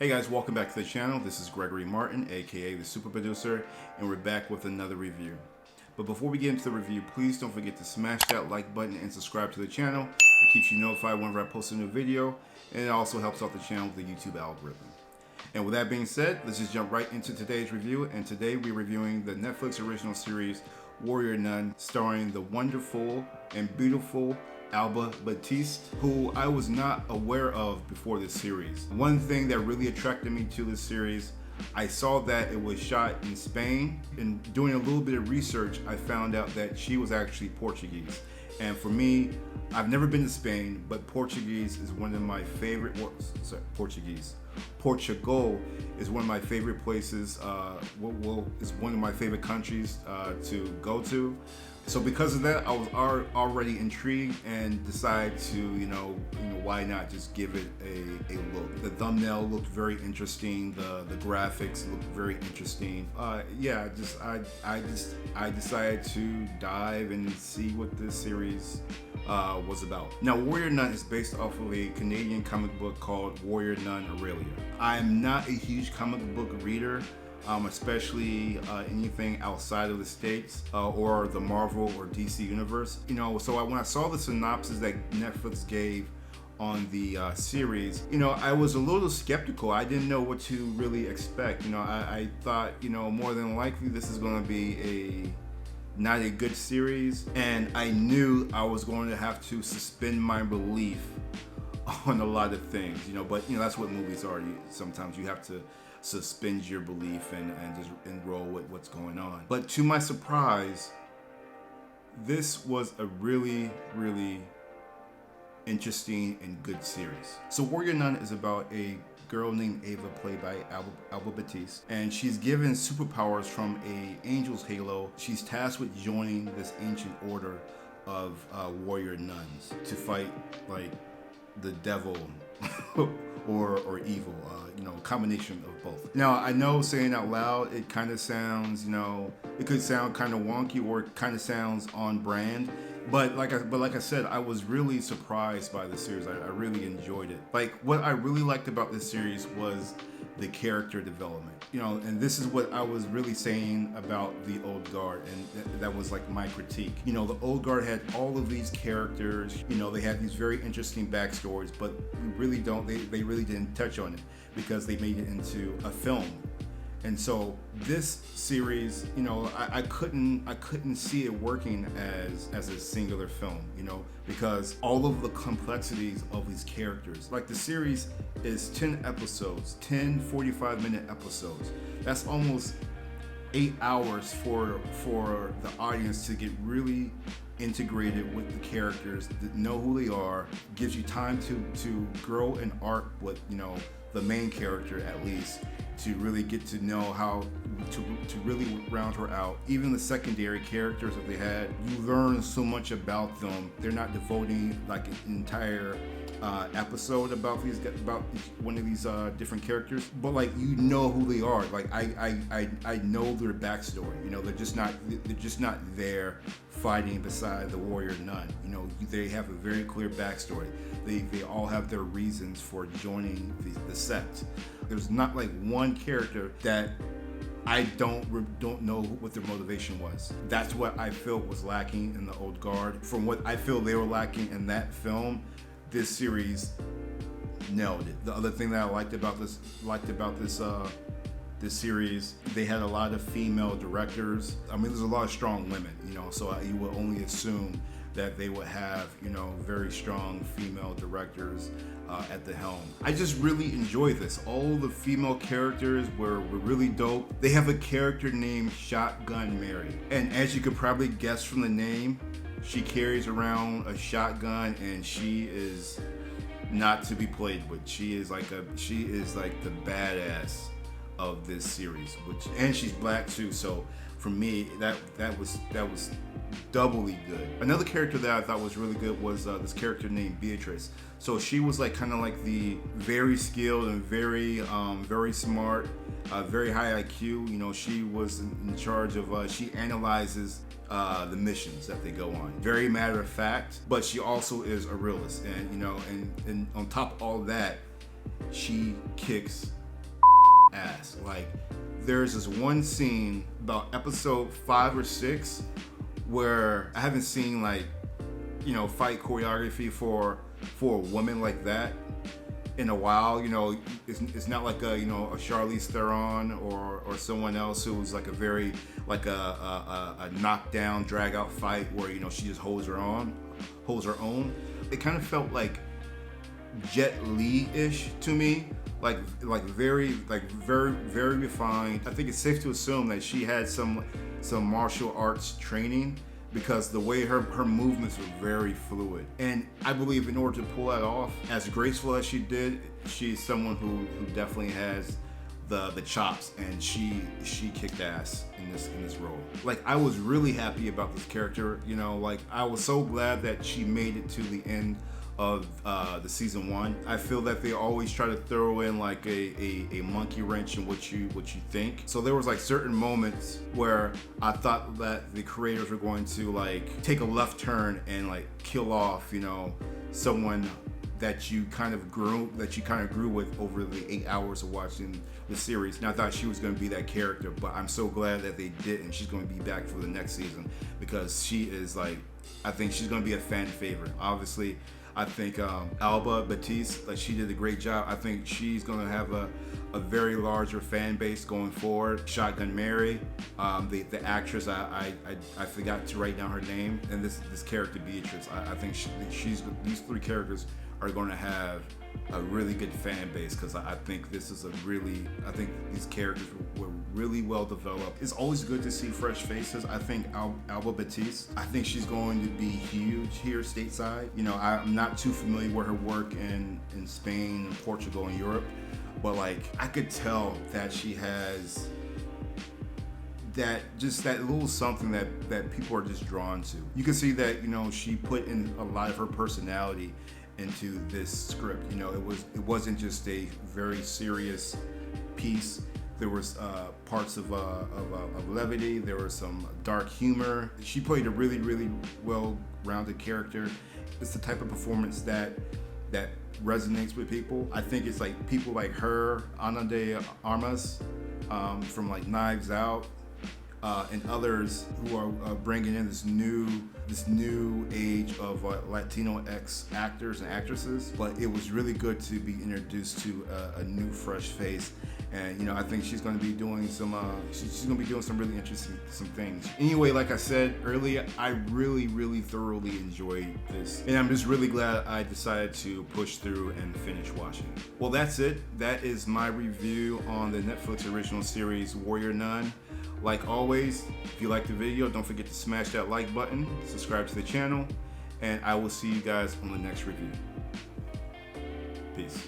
Hey guys, welcome back to the channel. This is Gregory Martin, aka the Super Producer, and we're back with another review. But before we get into the review, please don't forget to smash that like button and subscribe to the channel. It keeps you notified whenever I post a new video, and it also helps out the channel with the YouTube algorithm. And with that being said, let's just jump right into today's review. And today we're reviewing the Netflix original series Warrior Nun, starring the wonderful and beautiful Alba Baptista, who I was not aware of before this series. One thing that really attracted me to this series, I saw that it was shot in Spain, and doing a little bit of research, I found out that she was actually Portuguese. And for me, I've never been to Spain, but Portuguese is one of my favorite, Portugal is one of my favorite places, is one of my favorite countries to go to. So because of that, I was already intrigued and decided to, why not just give it a look. The thumbnail looked very interesting. The graphics looked very interesting. I decided to dive and see what this series was about. Now, Warrior Nun is based off of a Canadian comic book called Warrior Nun Arealia. I'm not a huge comic book reader, especially anything outside of the States or the Marvel or DC universe. So when I saw the synopsis that Netflix gave on the series, I was a little skeptical. I didn't know what to really expect. I thought, more than likely this is going to be not a good series, and I knew I was going to have to suspend my belief on a lot of things, but that's what movies are. Sometimes you have to suspend your belief and just roll with what's going on. But to my surprise, this was a really, really interesting and good series. So Warrior Nun is about a girl named Ava, played by Alba Baptista, and she's given superpowers from a angel's halo. She's tasked with joining this ancient order of warrior nuns to fight like the devil or evil, a combination of both. Now, I know saying out loud, it kind of sounds, it could sound kind of wonky, or it kind of sounds on brand. But like I said, I was really surprised by the series. I really enjoyed it. Like, what I really liked about this series was the character development. And this is what I was really saying about the Old Guard, and that was like my critique. The Old Guard had all of these characters. They had these very interesting backstories, but they really didn't touch on it because they made it into a film. And so this series, I couldn't see it working as a singular film, because all of the complexities of these characters. Like, the series is 10 episodes, 10 45-minute episodes. That's almost 8 hours for the audience to get really integrated with the characters, to know who they are, gives you time to grow an arc with, the main character, at least, to really get to know how to really round her out. Even the secondary characters that they had, you learn so much about them. They're not devoting like an entire episode about one of these different characters, but like, who they are. Like, I know their backstory. They're just not there fighting beside the warrior nun. They have a very clear backstory. They all have their reasons for joining the sect. There's not like one character that I don't know what their motivation was. That's what I feel was lacking in the Old Guard. From what I feel they were lacking in that film, this series nailed it. The other thing that I liked about this series, they had a lot of female directors. I mean, there's a lot of strong women, so you would only assume that they would have, very strong female directors at the helm. I just really enjoy this. All the female characters were really dope. They have a character named Shotgun Mary, and as you could probably guess from the name, she carries around a shotgun, and she is not to be played with. She is like the badass of this series, and she's black too. So for me, that was doubly good. Another character that I thought was really good was this character named Beatrice. So she was like kind of like the very skilled and very smart, very high IQ. She was in charge of. She analyzes the missions that they go on. Very matter of fact, but she also is a realist, and and on top of all that, she kicks ass. Like, there's this one scene about episode 5 or 6 where I haven't seen, like, you know, fight choreography for a woman like that in a while. You know, it's not like a, you know, a Charlize Theron or someone else who's like a very, like a knockdown, drag out fight where, you know, she just holds her own. It kind of felt like Jet Li-ish to me, like very refined. I think it's safe to assume that she had some martial arts training, because the way her movements were very fluid. And I believe in order to pull that off as graceful as she did, she's someone who definitely has the chops, and she kicked ass in this role. Like, I was really happy about this character, you know, like I was so glad that she made it to the end of the season 1. I feel that they always try to throw in like a monkey wrench in what you think. So there was like certain moments where I thought that the creators were going to like take a left turn and like kill off, you know, someone that you kind of grew with over the 8 hours of watching the series. And I thought she was going to be that character, but I'm so glad that they didn't. She's going to be back for the next season, because she is like, I think she's going to be a fan favorite. Obviously, I think Alba Baptista, like, she did a great job. I think she's going to have a very larger fan base going forward. Shotgun Mary, the actress, I forgot to write down her name, and this character Beatrice. I think these 3 characters are going to have a really good fan base, because I think this is I think these characters were really well developed. It's always good to see fresh faces. I think Alba Baptista, I think she's going to be huge here stateside. You know, I'm not too familiar with her work in Spain and Portugal and Europe, but like, I could tell that she has that little something that people are just drawn to. You can see that, you know, she put in a lot of her personality into this script. You know, it wasn't just a very serious piece. There was parts of levity. There was some dark humor. She played a really, really well-rounded character. It's the type of performance that resonates with people. I think it's like people like her, Ana de Armas, from like Knives Out, and others who are bringing in this new age of Latino actors and actresses. But it was really good to be introduced to a new, fresh face. And, you know, I think she's going to be doing some really interesting things. Anyway, like I said earlier, I really thoroughly enjoyed this, and I'm just really glad I decided to push through and finish watching it. Well, that's it. That is my review on the Netflix original series Warrior Nun. Like always, if you like the video, don't forget to smash that like button, subscribe to the channel, and I will see you guys on the next review. Peace.